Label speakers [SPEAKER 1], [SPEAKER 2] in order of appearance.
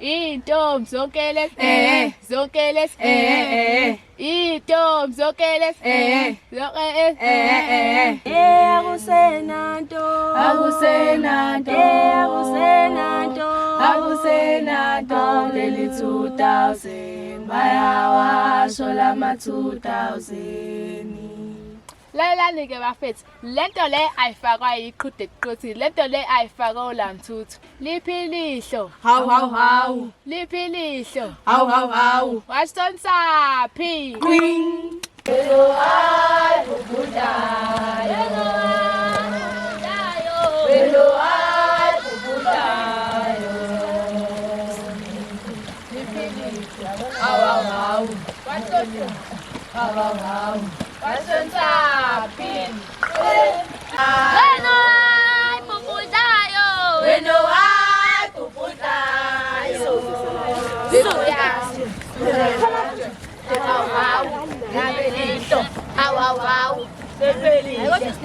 [SPEAKER 1] Intombi zonke lezi zonke lezi intombi zonke lezi zonke
[SPEAKER 2] Akusenanto
[SPEAKER 1] akusenanto
[SPEAKER 2] akusenanto
[SPEAKER 1] akusenanto leli 2000 bayawasho lama 2000. Lalelani ke bafethu, lento le ayifakwa yiqhudeqhuthi, lento le ayifakwa ulamthuthu. Liphi lihlo?
[SPEAKER 2] hawu
[SPEAKER 1] Liphi lihlo?
[SPEAKER 2] hawu
[SPEAKER 1] Wasonsaphi?
[SPEAKER 2] Queen
[SPEAKER 1] Wasonsaphi?
[SPEAKER 3] Weno ay pupuntayo.
[SPEAKER 2] Weno ay pupuntayo.
[SPEAKER 1] Aw, aw, aw.
[SPEAKER 2] Sepelito.
[SPEAKER 1] Ayos,